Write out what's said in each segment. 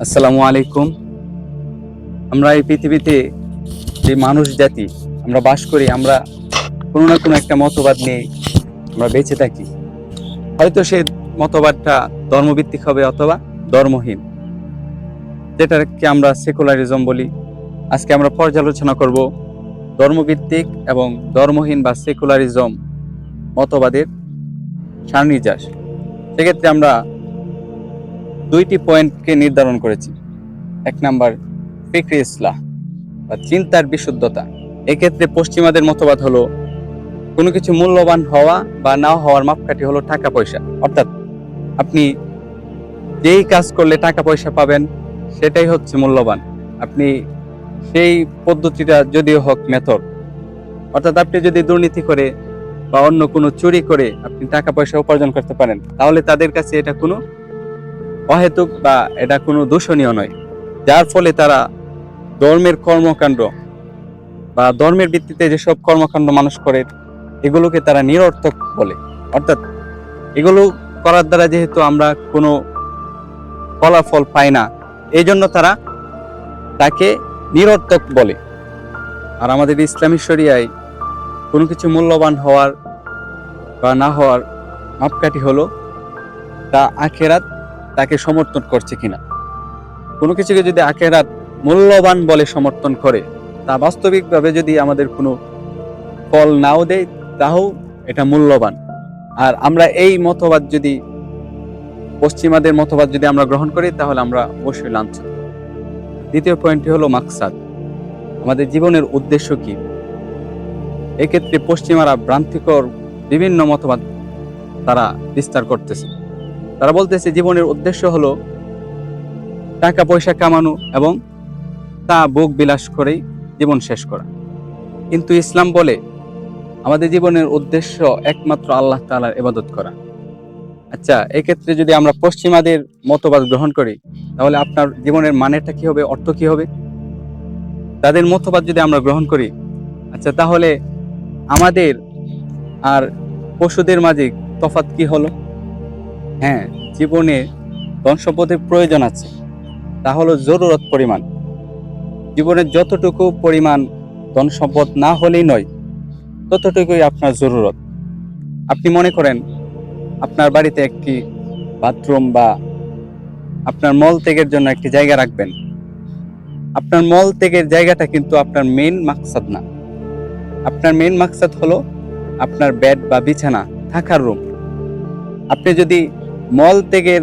আসসালামু আলাইকুম। আমরা এই পৃথিবীতে যে মানুষ জাতি আমরা বাস করি, আমরা কোনো না কোনো একটা মতবাদ নিয়ে আমরা বেঁচে থাকি। হয়তো সে মতবাদটা ধর্মভিত্তিক হবে অথবা ধর্মহীন, যেটাকে আমরা সেকুলারিজম বলি। আজকে আমরা পর্যালোচনা করব ধর্মভিত্তিক এবং ধর্মহীন বা সেকুলারিজম মতবাদের সারনির্যাস। সেক্ষেত্রে আমরা দুইটি পয়েন্টকে নির্ধারণ করেছি। এক নাম্বার, ফিকরি ইসলাহ বা চিন্তার বিশুদ্ধতা। এক্ষেত্রে পশ্চিমাদের মতবাদ হলো কোনো কিছু মূল্যবান হওয়া বা না হওয়ার মাপকাঠি হলো টাকা পয়সা। অর্থাৎ আপনি যেই কাজ করলে টাকা পয়সা পাবেন সেটাই হচ্ছে মূল্যবান। আপনি সেই পদ্ধতিটা যদিও হোক মেথড, অর্থাৎ আপনি যদি দুর্নীতি করে বা অন্য কোনো চুরি করে আপনি টাকা পয়সা উপার্জন করতে পারেন, তাহলে তাদের কাছে এটা কোনো অহেতুক বা এটা কোনো দূষণীয় নয়। যার ফলে তারা ধর্মের কর্মকাণ্ড বা ধর্মের ভিত্তিতে যেসব কর্মকাণ্ড মানুষ করে এগুলোকে তারা নিরর্থক বলে। অর্থাৎ এগুলো করার দ্বারা যেহেতু আমরা কোনো ফলাফল পাই না, এই জন্য তারা তাকে নিরর্থক বলে। আর আমাদের ইসলামী শরিয়ায় কোনো কিছু মূল্যবান হওয়ার বা না হওয়ার মাপকাঠি হলো তা আখেরাত তাকে সমর্থন করছে কিনা। কোনো কিছুকে যদি আখেরাত মূল্যবান বলে সমর্থন করে, তা বাস্তবিকভাবে যদি আমাদের কোনো ফল নাও দেয় তাও এটা মূল্যবান। আর আমরা এই মতবাদ যদি পশ্চিমাদের মতবাদ যদি আমরা গ্রহণ করি, তাহলে আমরা অবশ্যই লাঞ্ছিত। দ্বিতীয় পয়েন্টটি হলো মাকসাদ, আমাদের জীবনের উদ্দেশ্য কি। এক্ষেত্রে পশ্চিমারা ভ্রান্তিকর বিভিন্ন মতবাদ তারা বিস্তার করতেছে। তারা বলতেছে জীবনের উদ্দেশ্য হলো টাকা পয়সা কামানো এবং তা ভোগ বিলাস করেই জীবন শেষ করা। কিন্তু ইসলাম বলে আমাদের জীবনের উদ্দেশ্য একমাত্র আল্লাহ তাআলার ইবাদত করা। আচ্ছা, এক্ষেত্রে যদি আমরা পশ্চিমাদের মতবাদ গ্রহণ করি, তাহলে আপনার জীবনের মানেটা কি হবে, অর্থ কি হবে? তাদের মতবাদ যদি আমরা গ্রহণ করি, আচ্ছা তাহলে আমাদের আর পশুদের মাঝে তফাৎ কি হলো? হ্যাঁ, জীবনে ধন সম্পদের প্রয়োজন আছে, তা হলো জরুরত পরিমাণ। জীবনের যতটুকু পরিমাণ ধন সম্পদ না হলেই নয়, ততটুকুই আপনার জরুরত। আপনি মনে করেন আপনার বাড়িতে একটি বাথরুম বা আপনার মল ত্যাগের জন্য একটি জায়গা রাখবেন। আপনার মল ত্যাগের জায়গাটা কিন্তু আপনার মেইন মাকসাদ না। আপনার মেইন মাকসাদ হলো আপনার বেড বা বিছানা, থাকার রুম। আপনি যদি মল ত্যাগের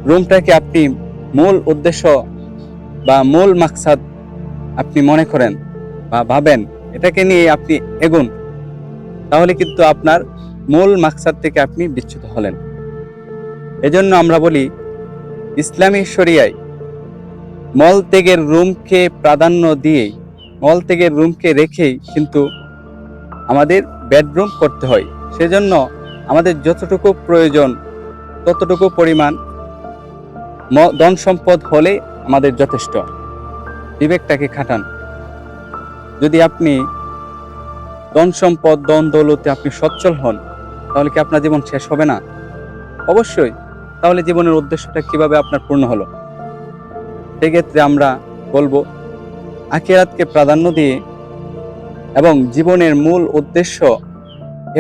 রুমটাকে আপনি মূল উদ্দেশ্য বা মূল মাকসাদ আপনি মনে করেন বা ভাবেন, এটাকে নিয়ে আপনি এগুন, তাহলে কিন্তু আপনার মূল মাকসাদ থেকে আপনি বিচ্যুত হলেন। এজন্য আমরা বলি ইসলামী শরিয়ায় মল ত্যাগের রুমকে প্রাধান্য দিয়েই, মল ত্যাগের রুমকে রেখেই কিন্তু আমাদের বেডরুম করতে হয়। সেজন্য আমাদের যতটুকু প্রয়োজন ততটুকু পরিমাণ ধন সম্পদ হলে আমাদের যথেষ্ট। বিবেকটাকে খাটান। যদি আপনি ধন সম্পদ, ধন দৌলতে আপনি সচ্ছল হন, তাহলে কি আপনার জীবন শেষ হবে না? অবশ্যই। তাহলে জীবনের উদ্দেশ্যটা কিভাবে আপনার পূর্ণ হলো? সেক্ষেত্রে আমরা বলবো আখিরাতকে প্রাধান্য দিয়ে এবং জীবনের মূল উদ্দেশ্য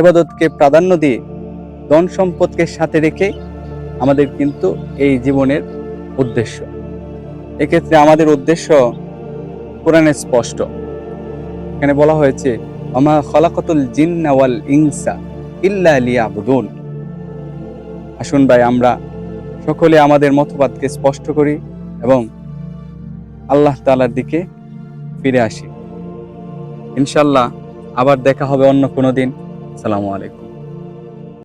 ইবাদতকে প্রাধান্য দিয়ে ধন সম্পদকে সাথে রেখে আমাদের কিন্তু এই জীবনের উদ্দেশ্য। এক্ষেত্রে আমাদের উদ্দেশ্য কোরআনে স্পষ্ট। এখানে বলা হয়েছে ওমা খালাকাতুল জিন্না ওয়াল ইনসা ইল্লা লিয়াবুদুন। আসুন ভাই, আমরা সকলে আমাদের মতবাদকে স্পষ্ট করি এবং আল্লাহ তাআলার দিকে ফিরে আসি। ইনশাআল্লাহ আবার দেখা হবে অন্য কোনো দিন। আসসালামু আলাইকুম।